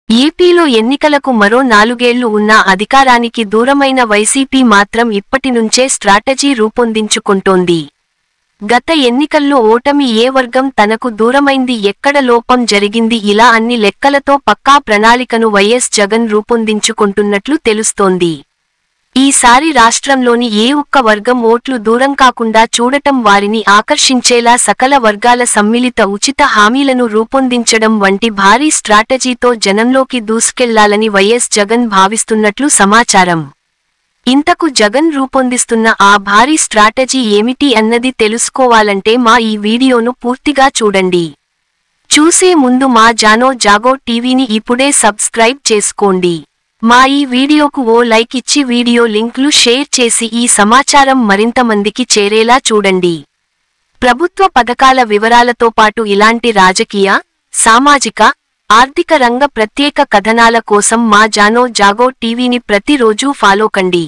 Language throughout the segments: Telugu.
ఏపీలో ఎన్నికలకు మరో 4 ఏళ్లు ఉన్నా అధికారానికి దూరమైన వైసీపీ మాత్రం ఇప్పటినుంచే స్ట్రాటజీ రూపొందించుకుంటోంది. గత ఎన్నికల్లో ఓటమి ఏ వర్గం తనకు దూరమైంది, ఎక్కడ లోపం జరిగింది, ఇలా అన్ని లెక్కలతో పక్కా ప్రణాళికను వైఎస్ జగన్ రూపొందించుకుంటున్నట్లు తెలుస్తోంది. ఈసారి రాష్ట్రంలోని ఏ ఒక్క వర్గం ఓట్లు దూరం కాకుండా చూడటం, వారిని ఆకర్షించేలా సకల వర్గాల సమ్మిళిత ఉచిత హామీలను రూపొందించడం వంటి భారీ స్ట్రాటజీతో జనంలోకి దూసుకెళ్లాలని వైఎస్ జగన్ భావిస్తున్నట్లు సమాచారం. ఇంతకు జగన్ రూపొందిస్తున్న ఆ భారీ స్ట్రాటజీ ఏమిటి అన్నది తెలుసుకోవాలంటే మా ఈ వీడియోను పూర్తిగా చూడండి. చూసే ముందు మా జాగో టీవీని ఇప్పుడే సబ్స్క్రైబ్ చేసుకోండి. మా ఈ వీడియోకు ఓ లైక్ ఇచ్చి వీడియో లింక్లు షేర్ చేసి ఈ సమాచారం మరింత మందికి చేరేలా చూడండి. ప్రభుత్వ పథకాల వివరాలతో పాటు ఇలాంటి రాజకీయ, సామాజిక, ఆర్థిక రంగ ప్రత్యేక కథనాల కోసం మా జాగో టీవీని ప్రతిరోజూ ఫాలో కండి.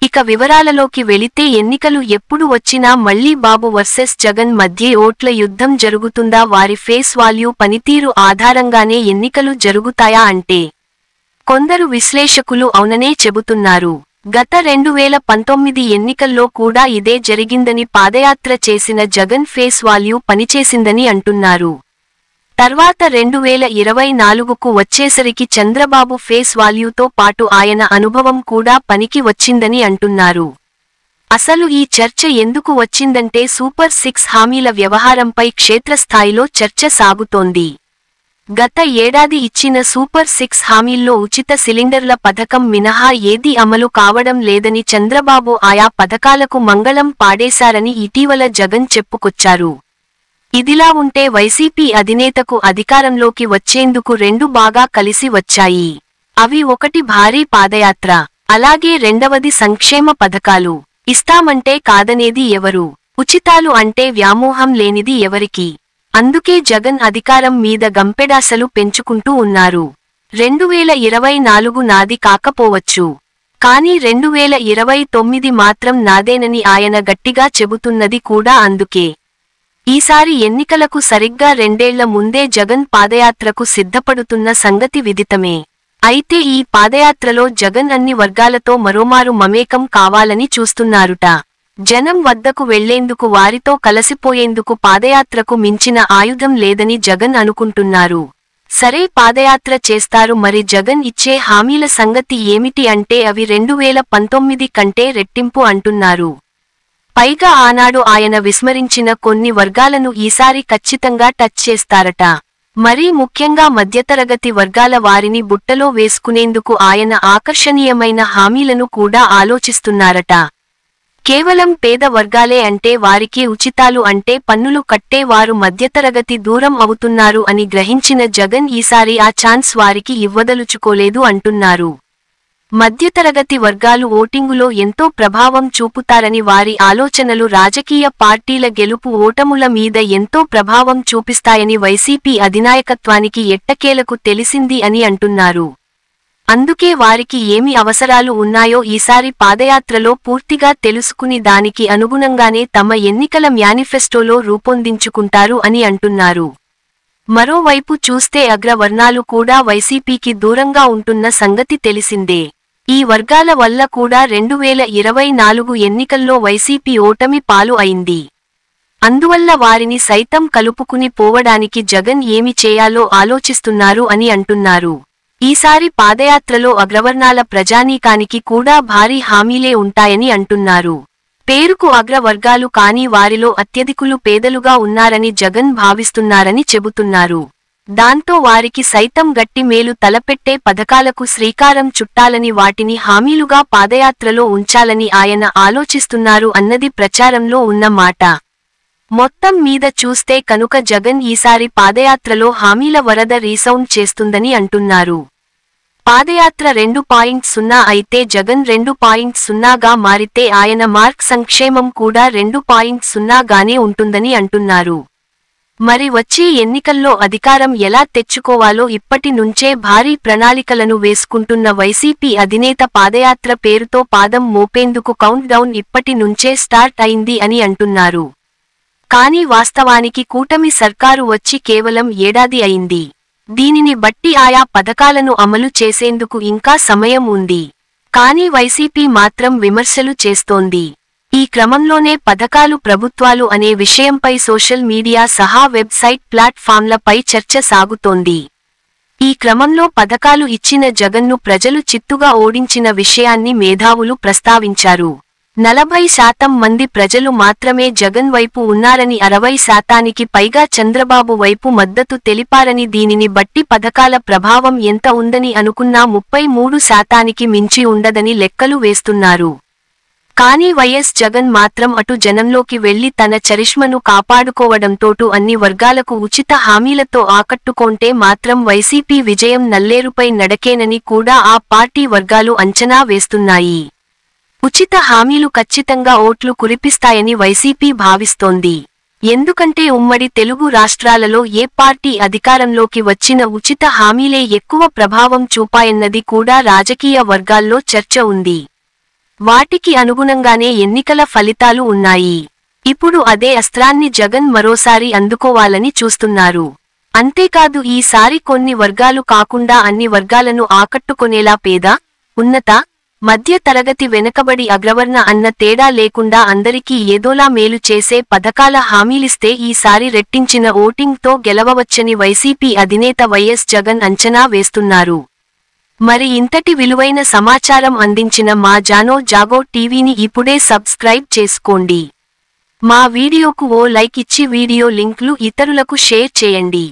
ఇక వివరాలలోకి వెళితే, ఎన్నికలు ఎప్పుడు వచ్చినా మళ్లీ బాబు వర్సెస్ జగన్ మధ్య ఓట్ల యుద్ధం జరుగుతుందా? వారి ఫేస్ వాల్యూ, పనితీరు ఆధారంగానే ఎన్నికలు జరుగుతాయా అంటే కొందరు విశ్లేషకులు అవుననే చెబుతున్నారు. గత 2019 ఎన్నికల్లో కూడా ఇదే జరిగిందని, పాదయాత్ర చేసిన జగన్ ఫేస్ వాల్యూ పనిచేసిందని అంటున్నారు. తర్వాత 2024కు వచ్చేసరికి చంద్రబాబు ఫేస్ వాల్యూతో పాటు ఆయన అనుభవం కూడా పనికి వచ్చిందని అంటున్నారు. అసలు ఈ చర్చ ఎందుకు వచ్చిందంటే, సూపర్ 6 హామీల వ్యవహారంపై క్షేత్రస్థాయిలో చర్చ సాగుతోంది. గత ఏడాది ఇచ్చిన సూపర్ 6 హామీల్లో ఉచిత సిలిండర్ల పథకం మినహా ఏదీ అమలు కావడం లేదని, చంద్రబాబు ఆయా పథకాలకు మంగళం పాడేశారని ఇటీవల జగన్ చెప్పుకొచ్చారు. ఇదిలా ఉంటే వైసీపీ అధినేతకు అధికారంలోకి వచ్చేందుకు 2 బాగా కలిసి వచ్చాయి. అవి ఒకటి భారీ పాదయాత్ర, అలాగే రెండవది సంక్షేమ పథకాలు. ఇస్తామంటే కాదనేది ఎవరు? ఉచితాలు అంటే వ్యామోహం లేనిది ఎవరికి? అందుకే జగన్ అధికారం మీద గంపెడాసలు పెంచుకుంటూ ఉన్నారు. 2024 నాది కాకపోవచ్చు, కానీ 2029 మాత్రం నాదేనని ఆయన గట్టిగా చెబుతున్నది కూడా అందుకే. ఈసారి ఎన్నికలకు సరిగ్గా 2 ఏళ్ల ముందే జగన్ పాదయాత్రకు సిద్ధపడుతున్న సంగతి విదితమే. అయితే ఈ పాదయాత్రలో జగన్ అన్ని వర్గాలతో మరోమారు మమేకం కావాలని చూస్తున్నారుట. జనం వద్దకు వెళ్లేందుకు, వారితో కలసిపోయేందుకు పాదయాత్రకు మించిన ఆయుధం లేదని జగన్ అనుకుంటున్నారు. సరే, పాదయాత్ర చేస్తారు, మరి జగన్ ఇచ్చే హామీల సంగతి ఏమిటి అంటే అవి 2019 కంటే రెట్టింపు అంటున్నారు. పైగా ఆనాడు ఆయన విస్మరించిన కొన్ని వర్గాలను ఈసారి ఖచ్చితంగా టచ్ చేస్తారట. మరీ ముఖ్యంగా మధ్యతరగతి వర్గాల వారిని బుట్టలో వేసుకునేందుకు ఆయన ఆకర్షణీయమైన హామీలను కూడా ఆలోచిస్తున్నారట. కేవలం పేద వర్గాలే అంటే వారికి ఉచితాలు అంటే పన్నులు కట్టే వారు మధ్యతరగతి దూరం అవుతున్నారు అని గ్రహించిన జగన్ ఈసారి ఆ ఛాన్స్ వారికి ఇవ్వదలుచుకోలేదు అంటున్నారు. మధ్యతరగతి వర్గాలు ఓటింగులో ఎంతో ప్రభావం చూపుతారని, వారి ఆలోచనలు రాజకీయ పార్టీల గెలుపు ఓటముల మీద ఎంతో ప్రభావం చూపిస్తాయని వైసీపీ అధినాయకత్వానికి ఎట్టకేలకు తెలిసింది అని అంటున్నారు. అందుకే వారికి ఏమి అవసరాలు ఉన్నాయో ఈసారి పాదయాత్రలో పూర్తిగా తెలుసుకుని దానికి అనుగుణంగానే తమ ఎన్నికల మేనిఫెస్టోలో రూపొందించుకుంటారు అని అంటున్నారు. మరోవైపు చూస్తే అగ్రవర్ణాలు కూడా వైసీపీకి దూరంగా ఉంటున్న సంగతి తెలిసిందే. ఈ వర్గాల వల్ల కూడా 2024 ఎన్నికల్లో వైసీపీ ఓటమి పాలు అయింది. అందువల్ల వారిని సైతం కలుపుకుని పోవడానికి జగన్ ఏమి చేయాలో ఆలోచిస్తున్నారు అని అంటున్నారు. ఈసారి పాదయాత్రలో అగ్రవర్ణాల ప్రజానీకానికి కూడా భారీ హామీలే ఉంటాయని అంటున్నారు. పేరుకు అగ్రవర్గాలు కానీ వారిలో అత్యధికులు పేదలుగా ఉన్నారని జగన్ భావిస్తున్నారని చెబుతున్నారు. దాంతో వారికి సైతం గట్టి మేలు తలపెట్టే పథకాలకు శ్రీకారం చుట్టాలని, వాటిని హామీలుగా పాదయాత్రలో ఉంచాలని ఆయన ఆలోచిస్తున్నారు అన్నది ప్రచారంలో ఉన్న మాట. మొత్తం మీద చూస్తే కనుక జగన్ ఈసారి పాదయాత్రలో హామీల వరద రీసౌండ్ చేస్తుందని అంటున్నారు. పాదయాత్ర 2.0 అయితే జగన్ 2.0గా మారితే ఆయన మార్క్ సంక్షేమం కూడా 2.0 గానే ఉంటుందని అంటున్నారు. మరి వచ్చే ఎన్నికల్లో అధికారం ఎలా తెచ్చుకోవాలో ఇప్పటి నుంచే భారీ ప్రణాళికలను వేసుకుంటున్న వైసీపీ అధినేత పాదయాత్ర పేరుతో పాదం మోపేందుకు కౌంట్ డౌన్ ఇప్పటి నుంచే స్టార్ట్ అయింది అని అంటున్నారు. కానీ వాస్తవానికి కూటమి సర్కారు వచ్చి కేవలం ఏడాది అయింది. దీనిని బట్టి ఆయా పథకాలను అమలు చేసేందుకు ఇంకా సమయం ఉంది. కానీ వైసీపీ మాత్రం విమర్శలు చేస్తోంది. ఈ క్రమంలోనే పథకాలు ప్రభుత్వాలు అనే విషయంపై సోషల్ మీడియా సహా వెబ్సైట్ ప్లాట్ఫామ్లపై చర్చ సాగుతోంది. ఈ క్రమంలో పథకాలు ఇచ్చిన జగన్ను ప్రజలు చిత్తుగా ఓడించిన విషయాన్ని మేధావులు ప్రస్తావించారు. 40% మంది ప్రజలు మాత్రమే జగన్ వైపు ఉన్నారని, 60%కి పైగా చంద్రబాబు వైపు మద్దతు తెలిపారని, దీనిని బట్టి పథకాల ప్రభావం ఎంత ఉందని అనుకున్నా 33%కి మించి ఉండదని లెక్కలు వేస్తున్నారు. కానీ వైఎస్ జగన్ మాత్రం అటు జనంలోకి వెళ్లి తన చరిష్మను కాపాడుకోవడంతోటు అన్ని వర్గాలకు ఉచిత హామీలతో ఆకట్టుకొంటే మాత్రం వైసీపీ విజయం నల్లేరుపై నడకేనని కూడా ఆ పార్టీ వర్గాలు అంచనా వేస్తున్నాయి. ఉచిత హామీలు ఖచ్చితంగా ఓట్లు కురిపిస్తాయని వైసీపీ భావిస్తోంది. ఎందుకంటే ఉమ్మడి తెలుగు రాష్ట్రాలలో ఏ పార్టీ అధికారంలోకి వచ్చిన ఉచిత హామీలే ఎక్కువ ప్రభావం చూపాయన్నది కూడా రాజకీయ వర్గాల్లో చర్చ ఉంది. వాటికి అనుగుణంగానే ఎన్నికల ఫలితాలు ఉన్నాయి. ఇప్పుడు అదే అస్త్రాన్ని జగన్ మరోసారి అందుకోవాలని చూస్తున్నారు. అంతేకాదు, ఈసారి కొన్ని వర్గాలు కాకుండా అన్ని వర్గాలను ఆకట్టుకొనేలా పేద, ఉన్నత, మధ్య తరగతి, వెనకబడి, అగ్రవర్ణ అన్న తేడా లేకుండా అందరికీ ఏదోలా మేలు చేసే పథకాల హామీలిస్తే ఈసారి రెట్టించిన ఓటింగ్తో గెలవవచ్చని వైసీపీ అధినేత వైఎస్ జగన్ అంచనా వేస్తున్నారు. మరి ఇంతటి విలువైన సమాచారం అందించిన మా జాగో టీవీని ఇప్పుడే సబ్స్క్రైబ్ చేసుకోండి. మా వీడియోకు ఓ లైక్ ఇచ్చి వీడియో లింక్లు ఇతరులకు షేర్ చేయండి.